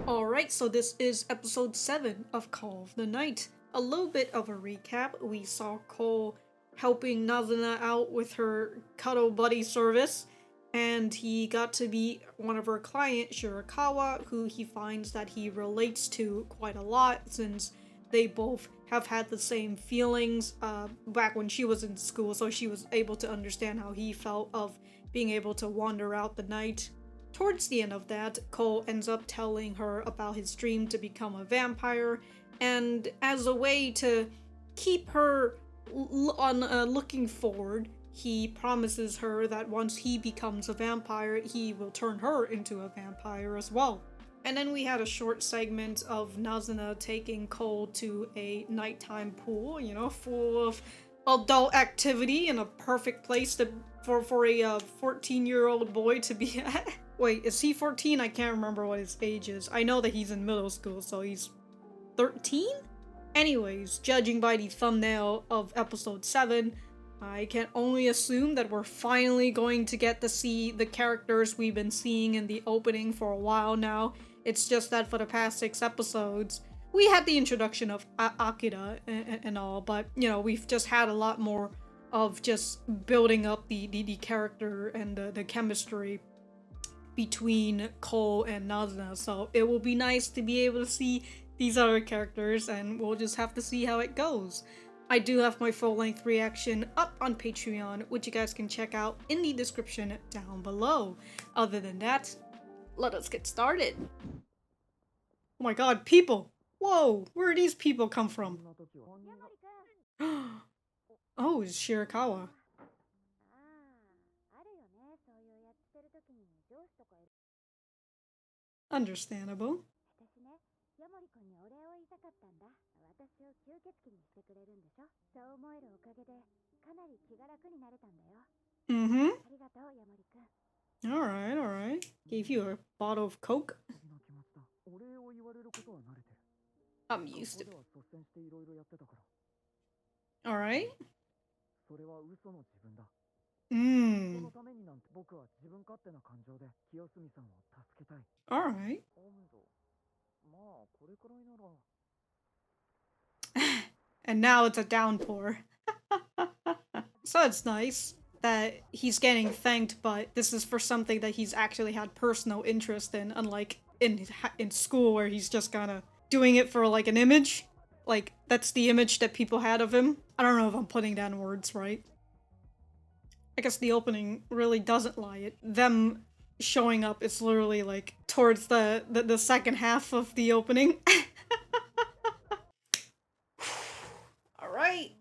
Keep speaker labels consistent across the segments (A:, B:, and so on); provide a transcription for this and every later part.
A: Alright, so this is episode 7 of Call of the Night. A little bit of a recap. We saw Cole helping Nazuna out with her cuddle buddy service, and he got to be one of her clients, Shirakawa, who he finds that he relates to quite a lot since they both have had the same feelings back when she was in school, so she was able to understand how he felt of being able to wander out the night. Towards the end of that, Cole ends up telling her about his dream to become a vampire, and as a way to keep her looking forward, he promises her that once he becomes a vampire, he will turn her into a vampire as well. And then we had a short segment of Nazuna taking Cole to a nighttime pool, full of adult activity and a perfect place for a 14-year-old boy to be at. Wait, is he 14? I can't remember what his age is. I know that he's in middle school, so he's 13? Anyways, judging by the thumbnail of episode 7, I can only assume that we're finally going to get to see the characters we've been seeing in the opening for a while now. It's just that for the past 6 episodes, we had the introduction of Akira and all, but, we've just had a lot more of just building up the character and the chemistry between Cole and Nazuna, so it will be nice to be able to see these other characters, and we'll just have to see how it goes. I do have my full-length reaction up on Patreon, which you guys can check out in the description down below. Other than that, let us get started. Oh my god, people! Whoa, where do these people come from? Oh, it's Shirakawa. Understandable. Mm-hmm. Alright. Gave you a bottle of Coke? I'm used to it. Alright. Alright. And now it's a downpour. So it's nice that he's getting thanked, but this is for something that he's actually had personal interest in, unlike in school where he's just kinda doing it for like an image. Like, that's the image that people had of him. I don't know if I'm putting that in words right. I guess the opening really doesn't lie. Them showing up is literally like towards the second half of the opening. Alright.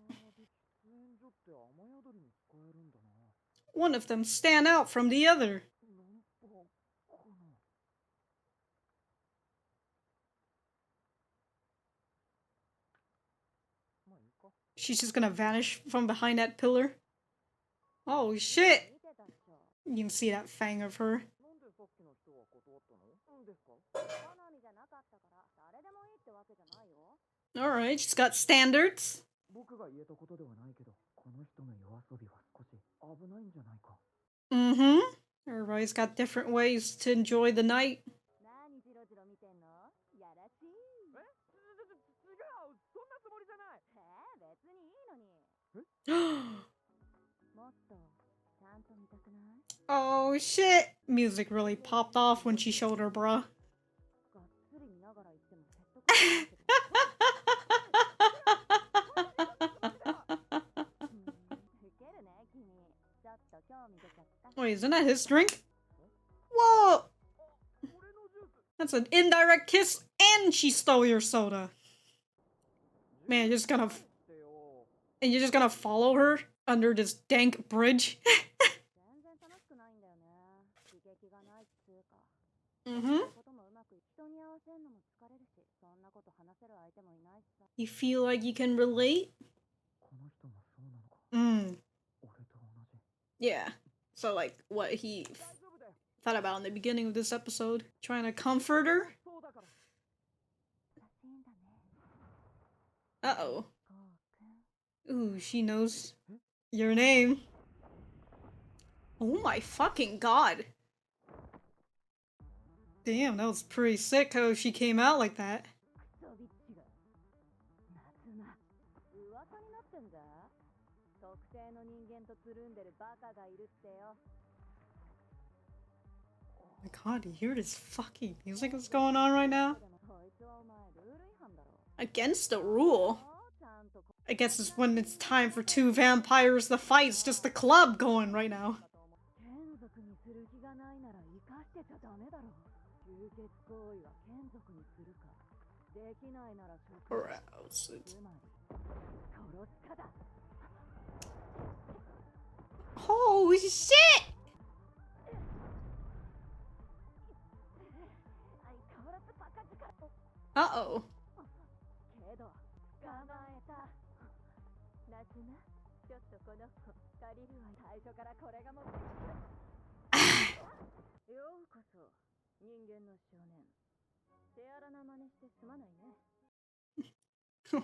A: One of them stand out from the other. She's just gonna vanish from behind that pillar. Oh shit! You can see that fang of her. Alright, she's got standards. Mm-hmm. Everybody's got different ways to enjoy the night. Oh shit! Music really popped off when she showed her bra. Wait, isn't that his drink? Whoa! That's an indirect kiss, and she stole your soda. Man, you're just gonna follow her under this dank bridge? Mm-hmm. You feel like you can relate? Yeah. So, like, what he thought about in the beginning of this episode. Trying to comfort her? Uh-oh. Ooh, she knows your name. Oh my fucking god. Damn, that was pretty sick how she came out like that. Oh my god, you hear this fucking music that's going on right now? Against the rule? I guess it's when it's time for two vampires to fight. It's just the club going right now. Arouse it. Holy shit! Uh-oh.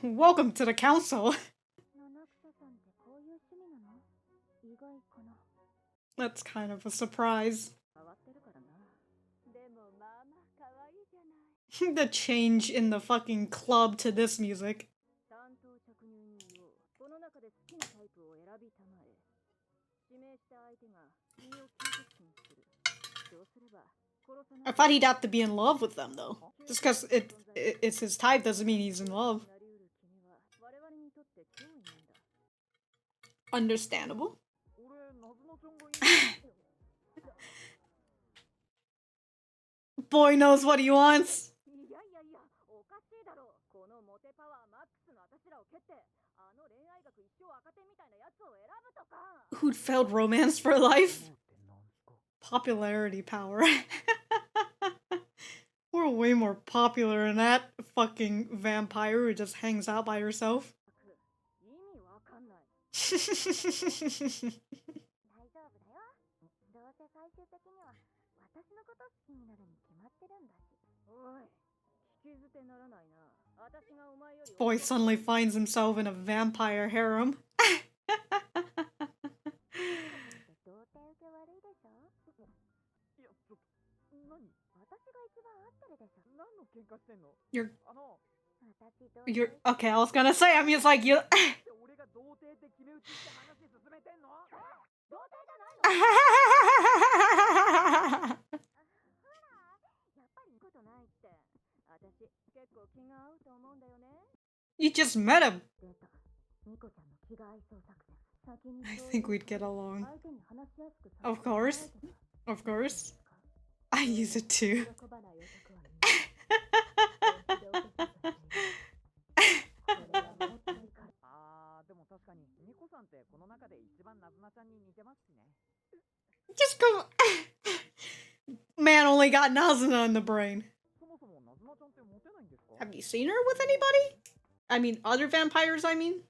A: Welcome to the council. That's kind of a surprise. The change in the fucking club to this music. I thought he'd have to be in love with them, though. Just because it's his type doesn't mean he's in love. Understandable. Boy knows what he wants. Who'd failed romance for life? Popularity power. We're way more popular than that fucking vampire who just hangs out by herself. Boy suddenly finds himself in a vampire harem. You're okay, I was gonna say, I mean, it's like you. You just met him. I think we'd get along. Of course. Of course. I use it too. Just go. Man only got Nazuna in the brain. Have you seen her with anybody? I mean, other vampires, I mean?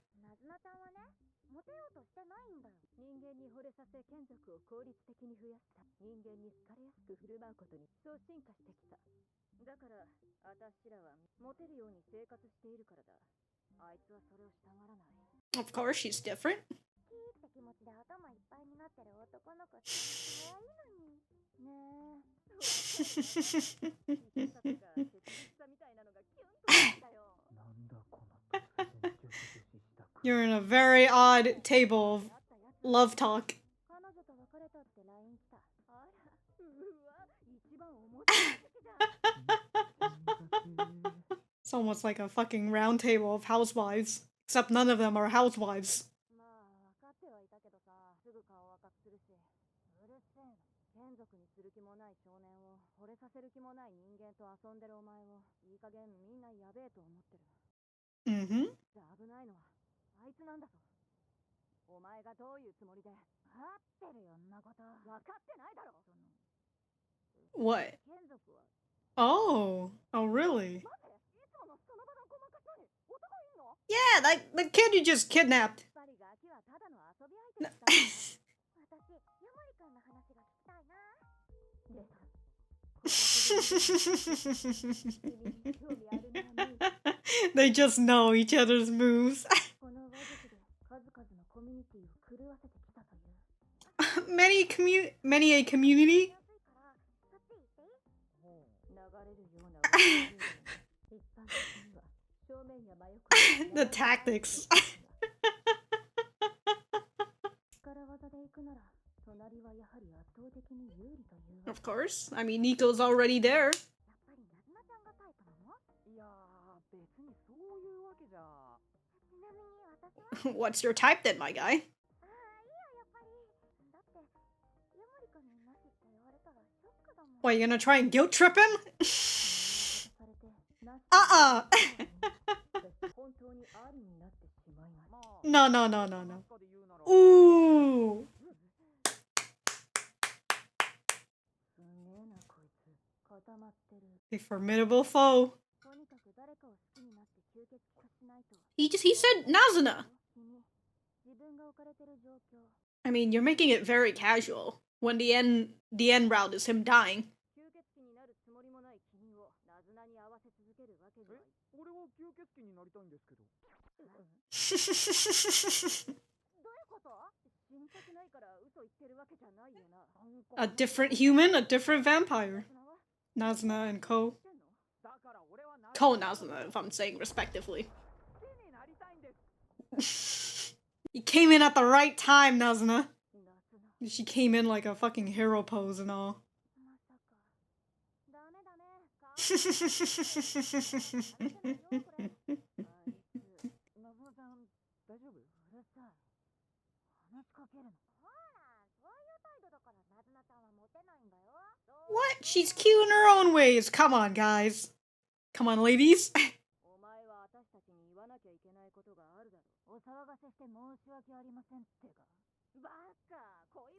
A: Of course, she's different. You're in a very odd table of love talk. It's almost like a fucking round table of housewives. Except none of them are housewives. Mm-hmm. What? Oh. Oh, really? Yeah, like the kid you just kidnapped. They just know each other's moves. Many a community? The tactics. Of course. I mean, Nico's already there. What's your type then, my guy? What, you gonna try and guilt trip him? No, no, no, no, no. Ooh! A formidable foe. He said Nazuna. I mean, you're making it very casual when the end route is him dying. A different human, a different vampire. Nazuna and Ko. Ko Nazuna, if I'm saying respectively. You came in at the right time, Nazuna. She came in like a fucking hero pose and all. What? She's cute in her own ways. Come on, guys. Come on, ladies.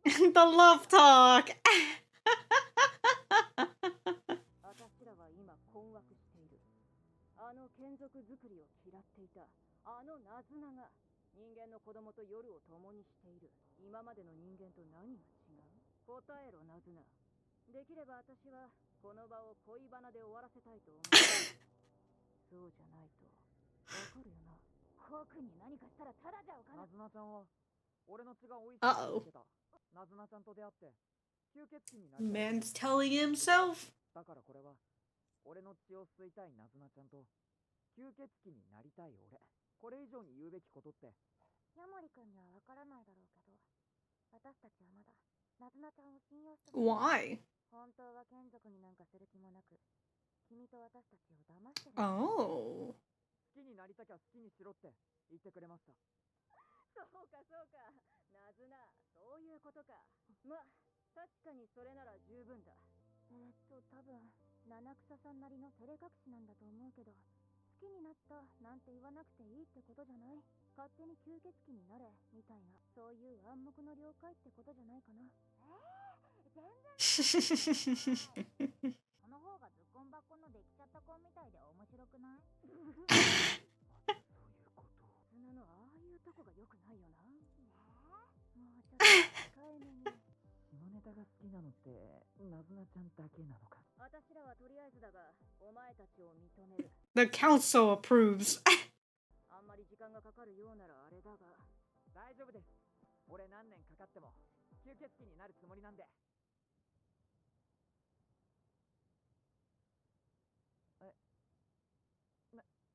A: The love talk. Uh-oh. Man's telling himself. Why? Oh. The council approves.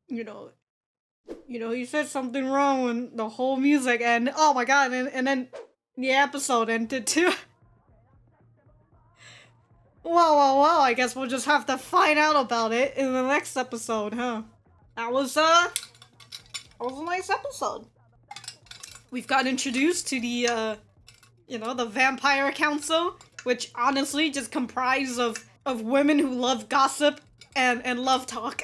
A: You know, he said something wrong when the whole music and oh my god, and then the episode ended too. Whoa, I guess we'll just have to find out about it in the next episode, huh? That was a nice episode. We've got introduced to the, you know, the Vampire Council, which honestly just comprised of women who love gossip and love talk.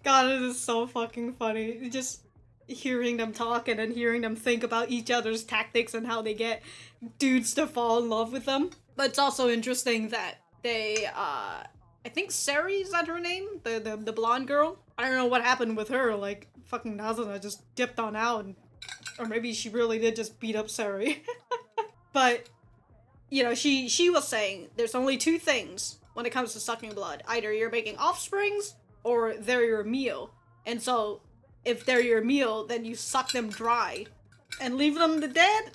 A: God, it is so fucking funny. Just hearing them talk and then hearing them think about each other's tactics and how they get dudes to fall in love with them. But it's also interesting that they, I think Seri, is that her name? The blonde girl? I don't know what happened with her, like, fucking Nazuna just dipped on out, and, or maybe she really did just beat up Seri. But, you know, she was saying there's only two things when it comes to sucking blood. Either you're making offsprings, or they're your meal. And so, if they're your meal, then you suck them dry and leave them to dead?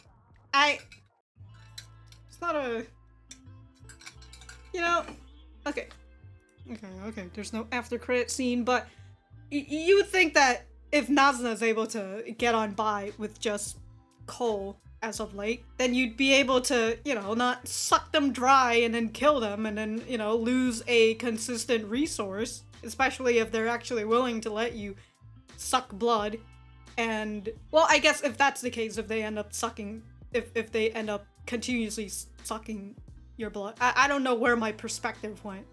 A: It's not a... You know, okay. Okay, there's no after credit scene, but you would think that if Nazuna is able to get on by with just coal as of late, then you'd be able to, you know, not suck them dry and then kill them and then, you know, lose a consistent resource, especially if they're actually willing to let you suck blood. And, well, I guess if that's the case, if they end up sucking, if they end up continuously sucking your blood, I don't know where my perspective went.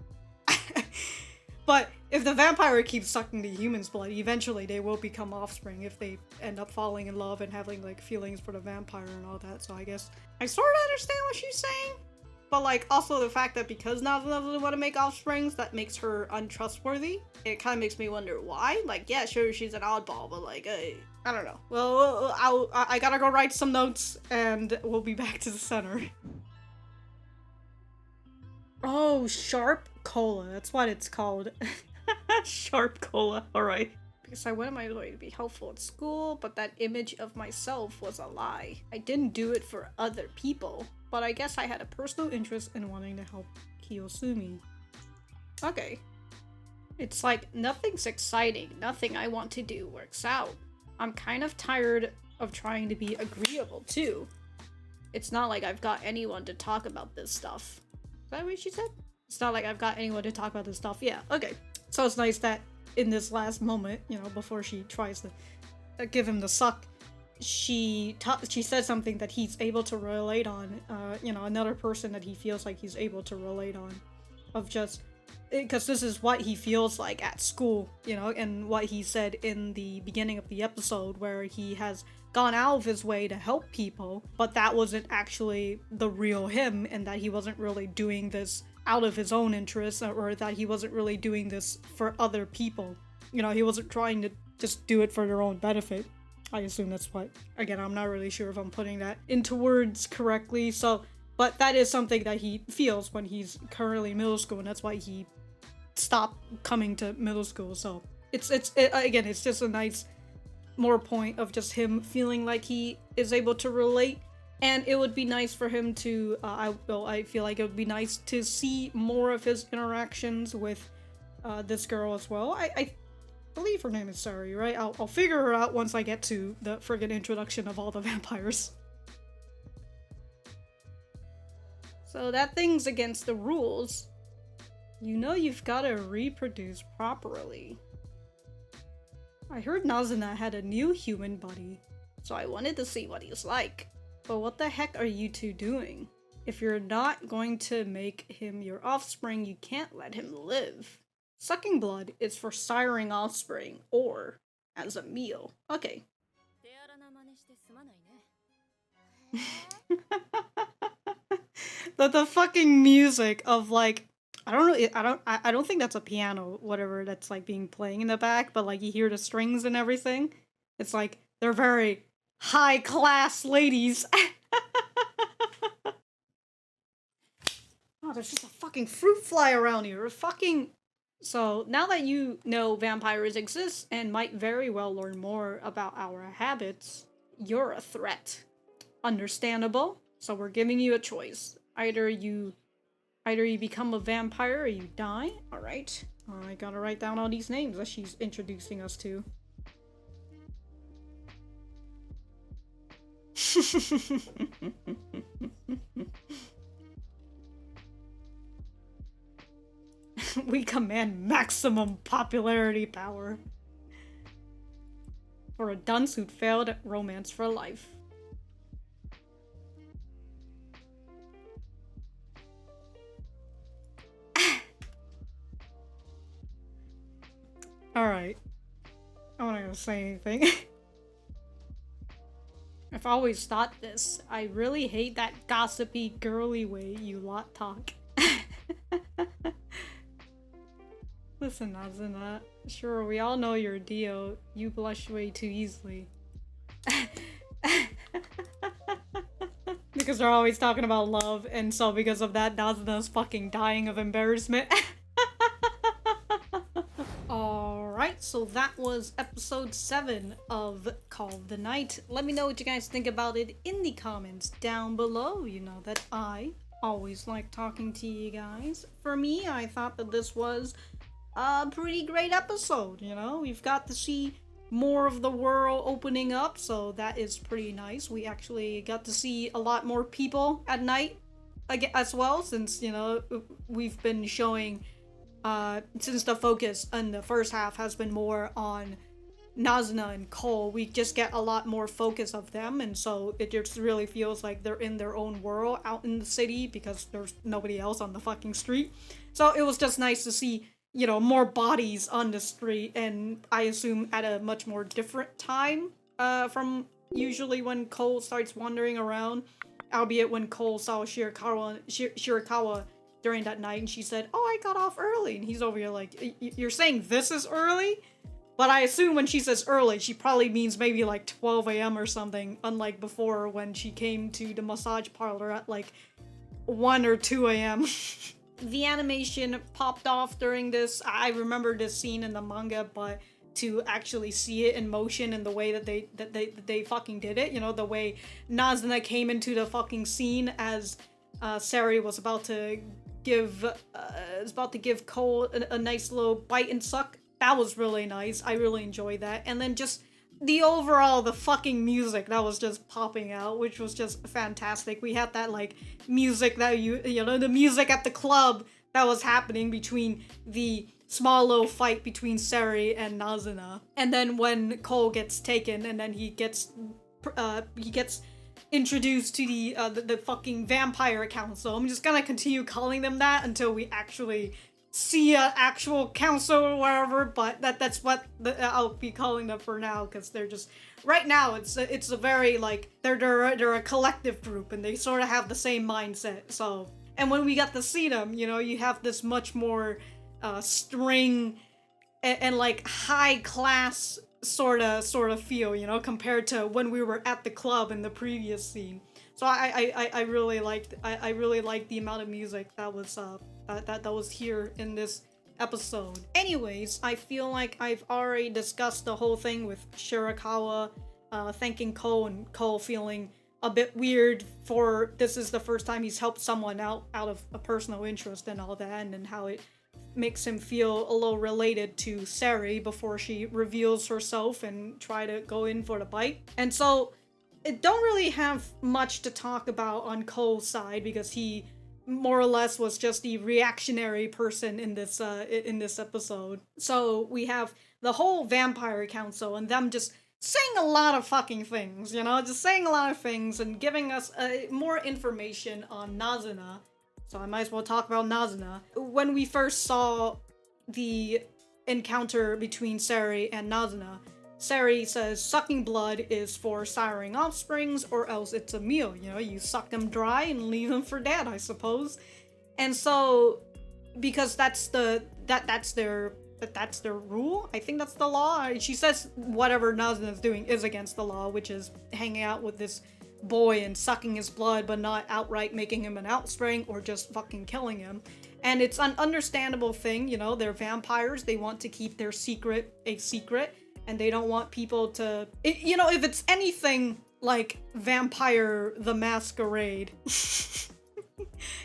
A: But if the vampire keeps sucking the human's blood, eventually they will become offspring if they end up falling in love and having, like, feelings for the vampire and all that. So I guess I sort of understand what she's saying. But, like, also the fact that because Nazuna doesn't want to make offsprings, that makes her untrustworthy. It kind of makes me wonder why. Like, yeah, sure, she's an oddball, but, like, I don't know. Well, I gotta go write some notes, and we'll be back to the center. Oh, sharp cola. That's what it's called. Sharp cola. Alright. Because I went my way to be helpful at school, but that image of myself was a lie. I didn't do it for other people, but I guess I had a personal interest in wanting to help Kiyosumi. Okay. It's like, nothing's exciting. Nothing I want to do works out. I'm kind of tired of trying to be agreeable, too. It's not like I've got anyone to talk about this stuff. Is that what she said? It's not like I've got anyone to talk about this stuff. Yeah, okay. So it's nice that in this last moment, you know, before she tries to give him the suck, she said something that he's able to relate on. You know, another person that he feels like he's able to relate on. Of just, because this is what he feels like at school, you know, and what he said in the beginning of the episode where he has gone out of his way to help people, but that wasn't actually the real him, and that he wasn't really doing this out of his own interests, or that he wasn't really doing this for other people. You know, he wasn't trying to just do it for their own benefit. I assume that's what, again, I'm not really sure if I'm putting that into words correctly, so, but that is something that he feels when he's currently in middle school, and that's why he stopped coming to middle school. So again, it's just a nice more point of just him feeling like he is able to relate, and it would be nice for him to I feel like it would be nice to see more of his interactions with this girl as well. I believe her name is Seri, right? I'll figure her out once I get to the friggin' introduction of all the vampires. So that thing's against the rules. You know you've gotta reproduce properly. I heard Nazuna had a new human buddy, so I wanted to see what he's like. But what the heck are you two doing? If you're not going to make him your offspring, you can't let him live. Sucking blood is for siring offspring, or as a meal. Okay. the fucking music of, like, I don't think that's a piano, whatever that's like being playing in the back, but like you hear the strings and everything. It's like they're very high class ladies. Oh, there's just a fucking fruit fly around here. So now that you know vampires exist and might very well learn more about our habits, you're a threat. Understandable. So we're giving you a choice. Either you become a vampire or you die. Alright. I gotta write down all these names that she's introducing us to. We command maximum popularity power. For a dunce who'd failed at romance for life. Alright. I'm not gonna say anything. I've always thought this. I really hate that gossipy, girly way you lot talk. Listen, Nazuna. Sure, we all know you're a Dio. You blush way too easily. Because they're always talking about love, and so because of that, Nazuna's fucking dying of embarrassment. Alright, so that was episode 7 of Call of the Night. Let me know what you guys think about it in the comments down below. You know that I Always like talking to you guys. For me, I thought that this was a pretty great episode, you know? We've got to see more of the world opening up, so that is pretty nice. We actually got to see a lot more people at night as well, since, you know, we've been showing, since the focus in the first half has been more on Nazuna and Cole, we just get a lot more focus of them, and so it just really feels like they're in their own world out in the city because there's nobody else on the fucking street. So it was just nice to see, you know, more bodies on the street, and I assume at a much more different time from usually when Cole starts wandering around, albeit when Cole saw Shirakawa during that night, and she said, "Oh, I got off early," and he's over here like, "You're saying this is early?" But I assume when she says early, she probably means maybe like 12 a.m. or something, unlike before when she came to the massage parlor at like 1 or 2 a.m. The animation popped off during this. I remember this scene in the manga, but to actually see it in motion and the way that they fucking did it, you know, the way Nazuna came into the fucking scene as Seri was about to give Cole a nice little bite and suck. That was really nice. I really enjoyed that. And then just the fucking music that was just popping out, which was just fantastic. We had that, like, music that you know, the music at the club that was happening between the small little fight between Seri and Nazuna. And then when Cole gets taken and then he gets introduced to the fucking vampire council. I'm just gonna continue calling them that until we actually see an actual council or whatever, but that's what I'll be calling them for now, because they're just right now it's a very, like, they're a collective group and they sort of have the same mindset. So, and when we got to see them, you know, you have this much more string and like high class sort of feel, you know, compared to when we were at the club in the previous scene. So I really liked the amount of music that was that was here in this episode. Anyways, I feel like I've already discussed the whole thing with Shirakawa thanking Cole, and Cole feeling a bit weird for this is the first time he's helped someone out of a personal interest and all that, and how it makes him feel a little related to Seri before she reveals herself and try to go in for the bite. And so it don't really have much to talk about on Cole's side, because he more or less was just the reactionary person in this episode. So we have the whole vampire council and them just saying a lot of fucking things, you know, just saying a lot of things and giving us more information on Nazuna. So I might as well talk about Nazuna. When we first saw the encounter between Seri and Nazuna, Seri says sucking blood is for siring offsprings, or else it's a meal. You know, you suck them dry and leave them for dead, I suppose. And so, because that's their rule. I think that's the law. She says whatever Nazuna's doing is against the law, which is hanging out with this boy and sucking his blood, but not outright making him an offspring or just fucking killing him. And it's an understandable thing, you know, they're vampires. They want to keep their secret a secret. And they don't want people to, you know, if it's anything like Vampire the Masquerade,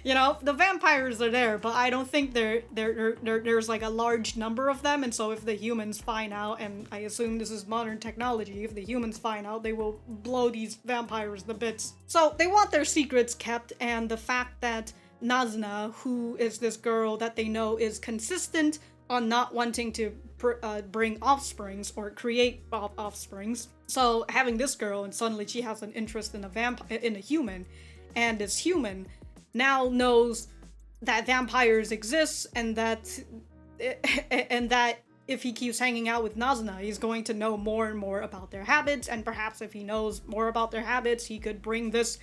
A: you know, the vampires are there, but I don't think there's like a large number of them. And so if the humans find out, and I assume this is modern technology, if the humans find out, they will blow these vampires to bits. So they want their secrets kept, and the fact that Nazuna, who is this girl that they know is consistent on not wanting to bring offsprings or create offsprings. So having this girl, and suddenly she has an interest in a human, and this human now knows that vampires exist, and that if he keeps hanging out with Nazuna, he's going to know more and more about their habits, and perhaps if he knows more about their habits, he could bring this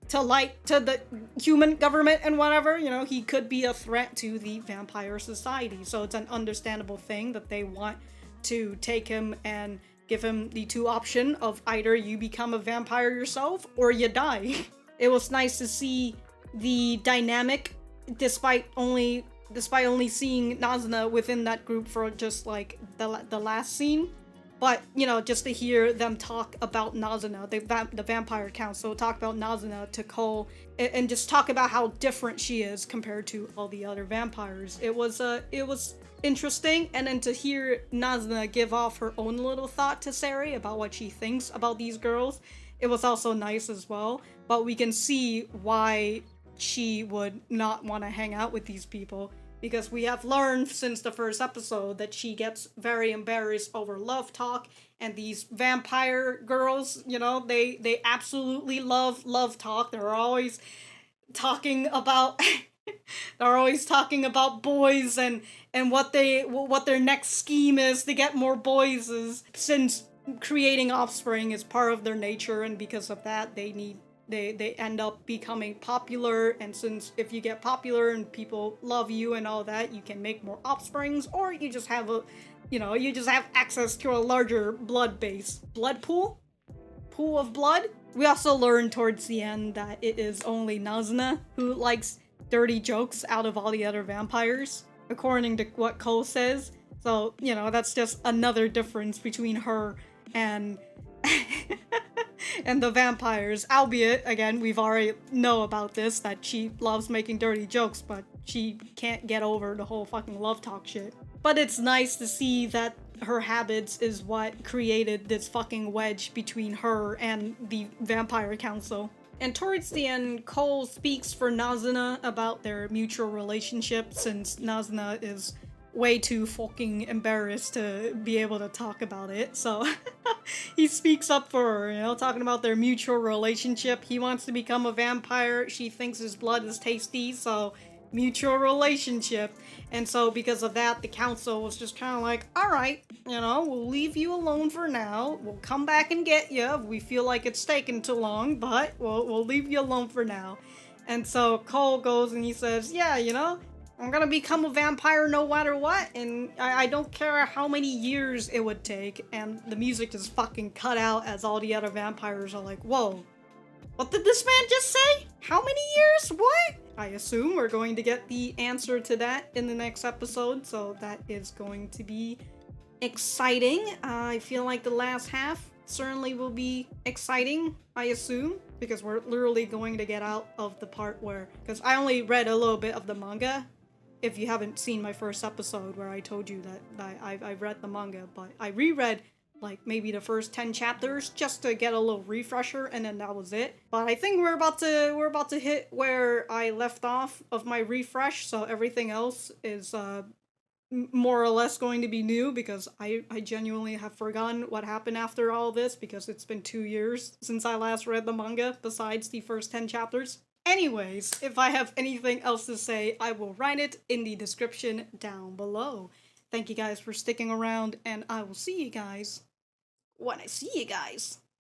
A: to light to the human government and whatever, you know, he could be a threat to the vampire society. So it's an understandable thing that they want to take him and give him the two option of either you become a vampire yourself or you die. It was nice to see the dynamic, despite only seeing Nazuna within that group for just like the last scene. But, you know, just to hear them talk about Nazuna, the vampire council, talk about Nazuna to Cole, and just talk about how different she is compared to all the other vampires. It was interesting, and then to hear Nazuna give off her own little thought to Seri about what she thinks about these girls, it was also nice as well. But we can see why she would not want to hang out with these people, because we have learned since the first episode that she gets very embarrassed over love talk, and these vampire girls, you know, they absolutely love love talk. They're always talking about they're always talking about boys and what their next scheme is to get more boys, is since creating offspring is part of their nature, and because of that they end up becoming popular. And since if you get popular and people love you and all that, you can make more offsprings, or you just have you just have access to a larger blood pool of blood. We also learned towards the end that it is only Nazuna who likes dirty jokes out of all the other vampires, according to what Cole says. So, you know, that's just another difference between her and and the vampires. Albeit, again, we've already know about this, that she loves making dirty jokes, but she can't get over the whole fucking love talk shit. But it's nice to see that her habits is what created this fucking wedge between her and the vampire council. And towards the end, Cole speaks for Nazuna about their mutual relationship, since Nazuna is way too fucking embarrassed to be able to talk about it. So he speaks up for her, you know, talking about their mutual relationship. He wants to become a vampire. She thinks his blood is tasty, so mutual relationship. And so because of that, the council was just kind of like, all right, you know, we'll leave you alone for now. We'll come back and get you if we feel like it's taking too long, but we'll leave you alone for now. And so Cole goes and he says, yeah, you know, I'm gonna become a vampire no matter what, and I don't care how many years it would take. And the music just fucking cut out as all the other vampires are like, whoa, what did this man just say? How many years? What? I assume we're going to get the answer to that in the next episode, so that is going to be exciting. I feel like the last half certainly will be exciting, I assume, because we're literally going to get out of the part where, because I only read a little bit of the manga. If you haven't seen my first episode where I told you that I read the manga, but I reread like maybe the first 10 chapters just to get a little refresher, and then that was it. But I think we're about to hit where I left off of my refresh, so everything else is more or less going to be new, because I genuinely have forgotten what happened after all this, because it's been 2 years since I last read the manga, besides the first 10 chapters. Anyways, if I have anything else to say, I will write it in the description down below. Thank you guys for sticking around, and I will see you guys when I see you guys.